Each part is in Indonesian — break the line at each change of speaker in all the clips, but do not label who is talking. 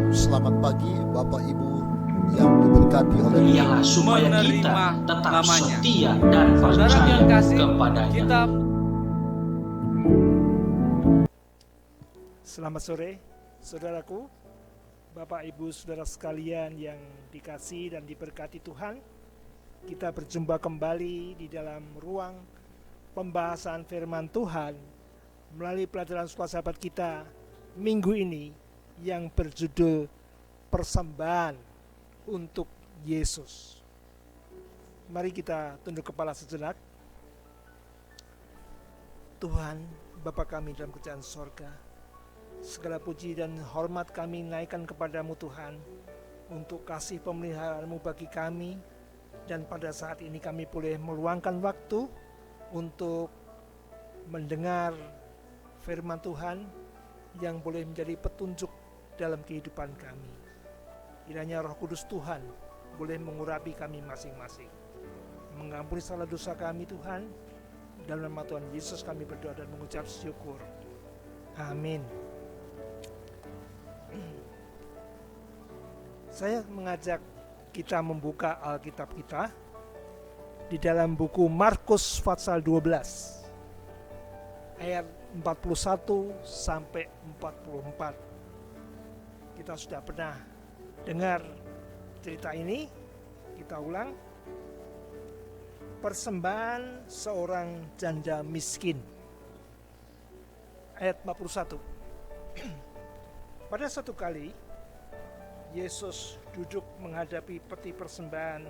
Selamat pagi Bapak Ibu yang diberkati oleh Tuhan.
Ialah supaya kita tetap
namanya.
setia dan
Saudara
percaya
yang kasih,
kepadanya.
kita
Selamat sore, saudaraku, Bapak Ibu saudara sekalian yang dikasihi dan diberkati Tuhan. Kita berjumpa kembali di dalam ruang pembahasan firman Tuhan melalui pelajaran sekolah sahabat kita minggu ini yang berjudul Persembahan untuk Yesus. Mari kita tunduk kepala sejenak. Tuhan, Bapa kami dalam kerajaan sorga, segala puji dan hormat kami naikkan kepadamu Tuhan, untuk kasih pemeliharaanmu bagi kami. Dan pada saat ini kami boleh meluangkan waktu untuk mendengar firman Tuhan yang boleh menjadi petunjuk dalam kehidupan kami. Kiranya Roh Kudus Tuhan boleh mengurapi kami masing-masing, mengampuni salah dosa kami Tuhan. Dalam nama Tuhan Yesus kami berdoa dan mengucap syukur. Amin. Saya mengajak kita membuka Alkitab kita di dalam buku Markus pasal 12 ayat 41 sampai 44. Kita sudah pernah dengar cerita ini, kita ulang. Persembahan seorang janda miskin. Ayat 41. Pada satu kali Yesus duduk menghadapi peti persembahan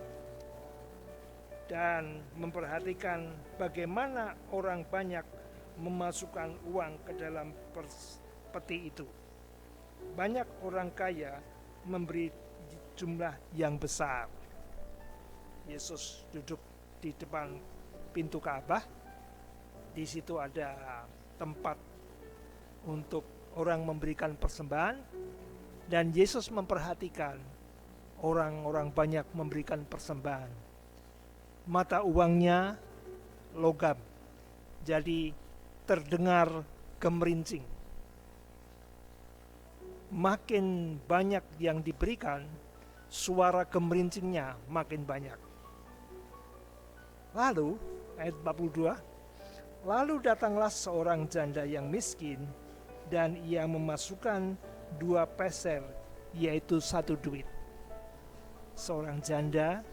dan memperhatikan bagaimana orang banyak memasukkan uang ke dalam peti itu. Banyak orang kaya memberi jumlah yang besar. Yesus duduk di depan pintu Ka'bah. Di situ ada tempat untuk orang memberikan persembahan. Dan Yesus memperhatikan orang-orang banyak memberikan persembahan. Mata uangnya logam, jadi terdengar gemerincing. Makin banyak yang diberikan, suara gemerincingnya makin banyak. Lalu, ayat 42, lalu datanglah seorang janda yang miskin, dan ia memasukkan 2 peser, yaitu 1 duit. Seorang janda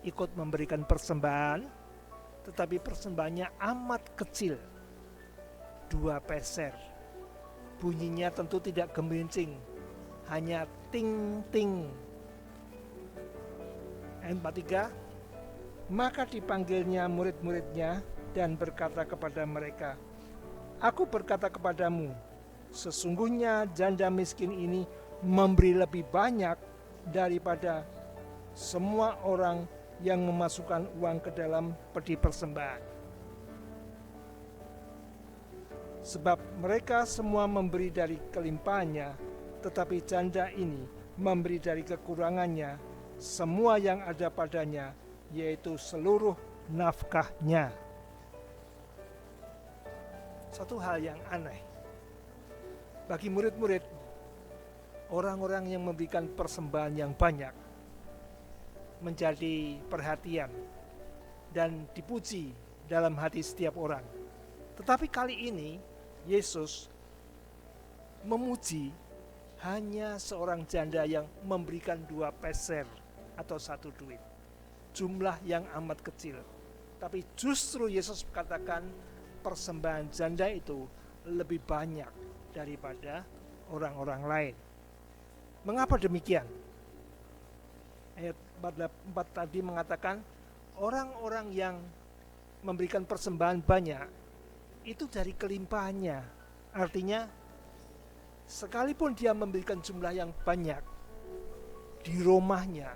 ikut memberikan persembahan, tetapi persembahannya amat kecil, 2 peser. Bunyinya tentu tidak gemerincing, hanya ting-ting. Ayat 43, maka dipanggilnya murid-muridnya dan berkata kepada mereka, aku berkata kepadamu, sesungguhnya janda miskin ini memberi lebih banyak daripada semua orang yang memasukkan uang ke dalam peti persembahan. Sebab mereka semua memberi dari kelimpahannya, tetapi janda ini memberi dari kekurangannya semua yang ada padanya, yaitu seluruh nafkahnya. Satu hal yang aneh bagi murid-murid, orang-orang yang memberikan persembahan yang banyak menjadi perhatian dan dipuji dalam hati setiap orang. Tetapi kali ini Yesus memuji hanya seorang janda yang memberikan 2 peser atau 1 duit. Jumlah yang amat kecil. Tapi justru Yesus katakan persembahan janda itu lebih banyak daripada orang-orang lain. Mengapa demikian? Ayat 44 tadi mengatakan orang-orang yang memberikan persembahan banyak itu dari kelimpahannya. Artinya sekalipun dia memberikan jumlah yang banyak, di rumahnya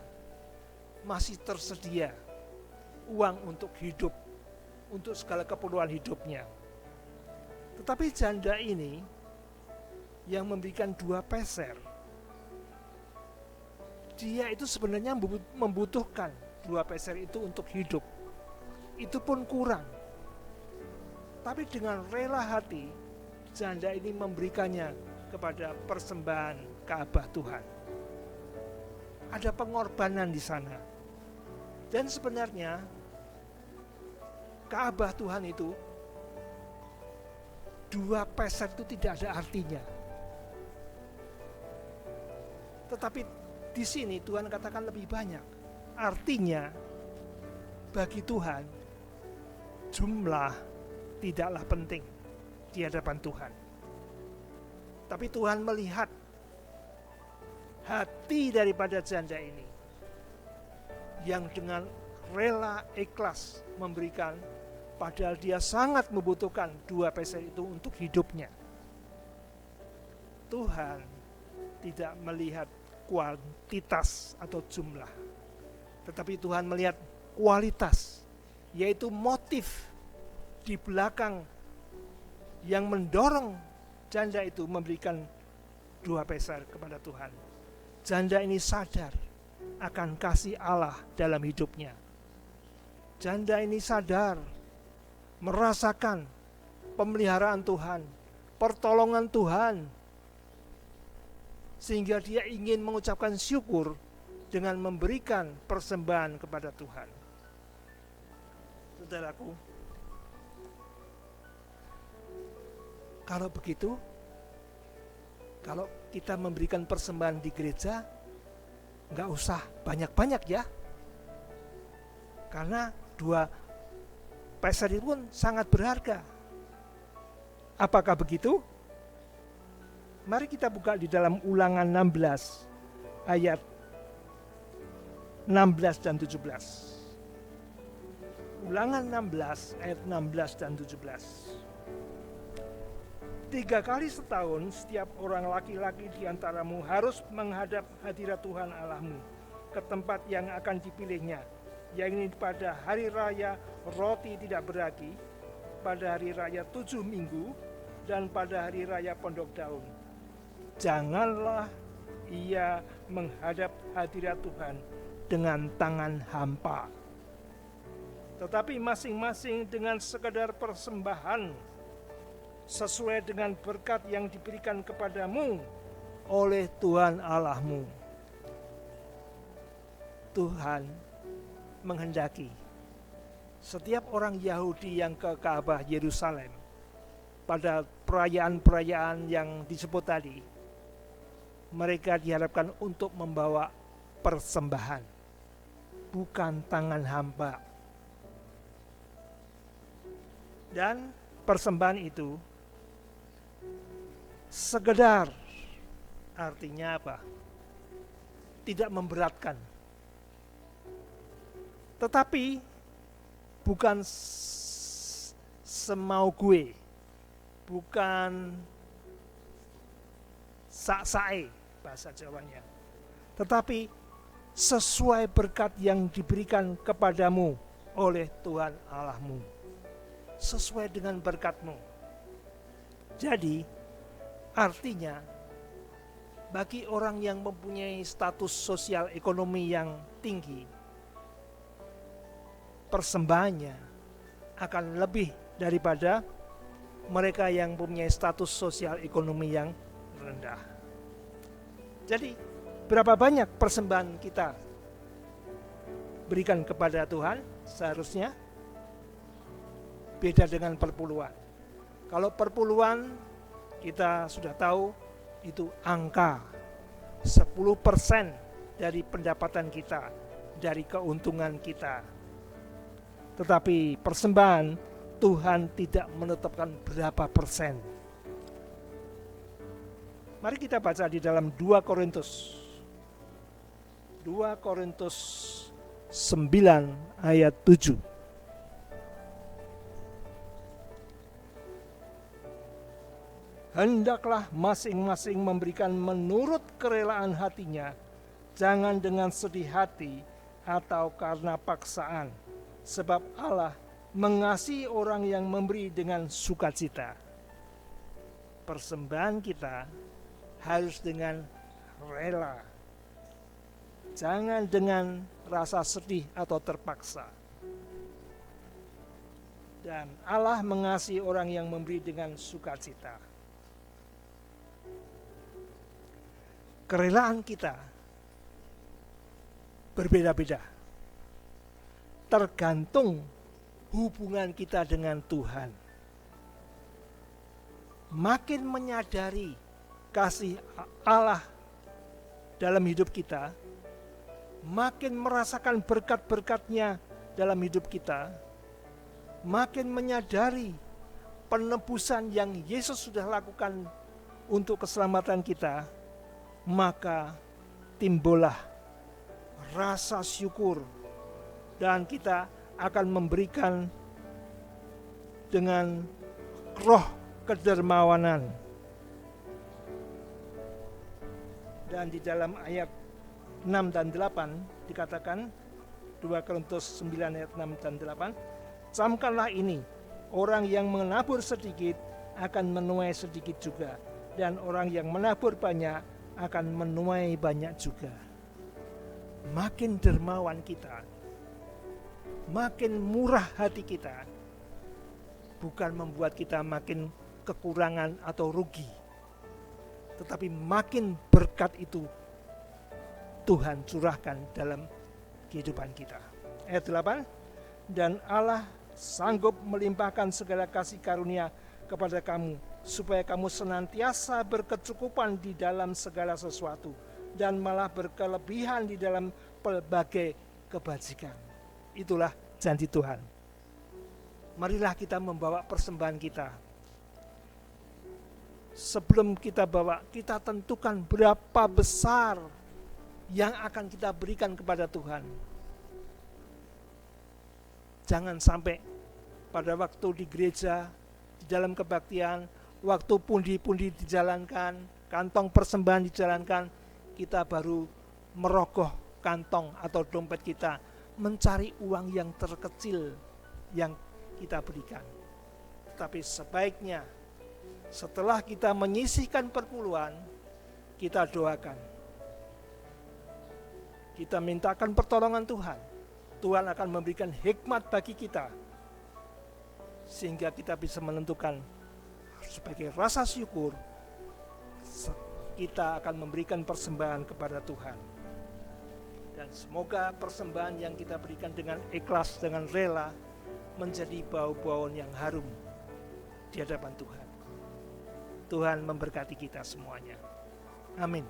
masih tersedia uang untuk hidup, untuk segala keperluan hidupnya. Tetapi janda ini yang memberikan 2 peser, dia itu sebenarnya membutuhkan 2 peser itu untuk hidup. Itu pun kurang. Tapi dengan rela hati, janda ini memberikannya kepada persembahan Ka'bah Tuhan. Ada pengorbanan di sana. Dan sebenarnya Ka'bah Tuhan itu 2 peser itu tidak ada artinya. Tetapi di sini Tuhan katakan lebih banyak. Artinya bagi Tuhan jumlah tidaklah penting di hadapan Tuhan. Tapi Tuhan melihat hati daripada janda ini yang dengan rela ikhlas memberikan, padahal dia sangat membutuhkan 2 peser itu untuk hidupnya. Tuhan tidak melihat kuantitas atau jumlah, tetapi Tuhan melihat kualitas, yaitu motif di belakang yang mendorong janda itu memberikan 2 peser kepada Tuhan. Janda ini sadar akan kasih Allah dalam hidupnya. Janda ini sadar, merasakan pemeliharaan Tuhan, pertolongan Tuhan, sehingga dia ingin mengucapkan syukur dengan memberikan persembahan kepada Tuhan. Saudaraku, kalau begitu, kalau kita memberikan persembahan di gereja, nggak usah banyak-banyak ya, karena 2 peser itu pun sangat berharga. Apakah begitu? Mari kita buka di dalam Ulangan 16 ayat 16 dan 17. Ulangan 16 ayat 16 dan 17. 3 kali setahun setiap orang laki-laki di antaramu harus menghadap hadirat Tuhan Allahmu ke tempat yang akan dipilihnya, yakni pada hari raya roti tidak beragi, pada hari raya 7 minggu, dan pada hari raya pondok daun. Janganlah ia menghadap hadirat Tuhan dengan tangan hampa, tetapi masing-masing dengan sekadar persembahan sesuai dengan berkat yang diberikan kepadamu oleh Tuhan Allahmu. Tuhan menghendaki setiap orang Yahudi yang ke Ka'bah Yerusalem pada perayaan-perayaan yang disebut tadi, mereka diharapkan untuk membawa persembahan, bukan tangan hamba. Dan persembahan itu sekedar, artinya apa? Tidak memberatkan. Tetapi bukan semau gue, bukan sak-sae bahasa Jawanya, tetapi sesuai berkat yang diberikan kepadamu oleh Tuhan Allahmu, sesuai dengan berkatmu. Jadi artinya bagi orang yang mempunyai status sosial ekonomi yang tinggi, persembahannya akan lebih daripada mereka yang mempunyai status sosial ekonomi yang rendah. Jadi berapa banyak persembahan kita berikan kepada Tuhan? Seharusnya beda dengan perpuluhan. Kalau perpuluhan kita sudah tahu itu angka 10% dari pendapatan kita, dari keuntungan kita. Tetapi persembahan Tuhan tidak menetapkan berapa persen. Mari kita baca di dalam 2 Korintus 9 ayat 7. Hendaklah masing-masing memberikan menurut kerelaan hatinya, jangan dengan sedih hati atau karena paksaan, sebab Allah mengasihi orang yang memberi dengan sukacita. Persembahan kita harus dengan rela, jangan dengan rasa sedih atau terpaksa. Dan Allah mengasihi orang yang memberi dengan sukacita. Kerelaan kita berbeda-beda. Tergantung hubungan kita dengan Tuhan. Makin menyadari kasih Allah dalam hidup kita, makin merasakan berkat-berkat-Nya dalam hidup kita, makin menyadari penebusan yang Yesus sudah lakukan untuk keselamatan kita, maka timbullah rasa syukur dan kita akan memberikan dengan roh kedermawanan. Dan di dalam ayat 6 dan 8 dikatakan, 2 Korintus 9 ayat 6 dan 8, camkanlah ini, orang yang menabur sedikit akan menuai sedikit juga, dan orang yang menabur banyak akan menuai banyak juga. Makin dermawan kita, makin murah hati kita, bukan membuat kita makin kekurangan atau rugi, tetapi makin berkat itu Tuhan curahkan dalam kehidupan kita. Ayat 8, dan Allah sanggup melimpahkan segala kasih karunia kepada kamu, supaya kamu senantiasa berkecukupan di dalam segala sesuatu, dan malah berkelebihan di dalam pelbagai kebajikan. Itulah janji Tuhan. Marilah kita membawa persembahan kita. Sebelum kita bawa, kita tentukan berapa besar yang akan kita berikan kepada Tuhan. Jangan sampai pada waktu di gereja, di dalam kebaktian, waktu pundi-pundi dijalankan, kantong persembahan dijalankan, kita baru merogoh kantong atau dompet kita, mencari uang yang terkecil yang kita berikan. Tapi sebaiknya setelah kita menyisihkan perpuluhan, kita doakan, kita mintakan pertolongan Tuhan. Tuhan akan memberikan hikmat bagi kita, sehingga kita bisa menentukan sebagai rasa syukur kita akan memberikan persembahan kepada Tuhan. Dan semoga persembahan yang kita berikan dengan ikhlas, dengan rela, menjadi bau-bauan yang harum di hadapan Tuhan. Tuhan memberkati kita semuanya. Amin.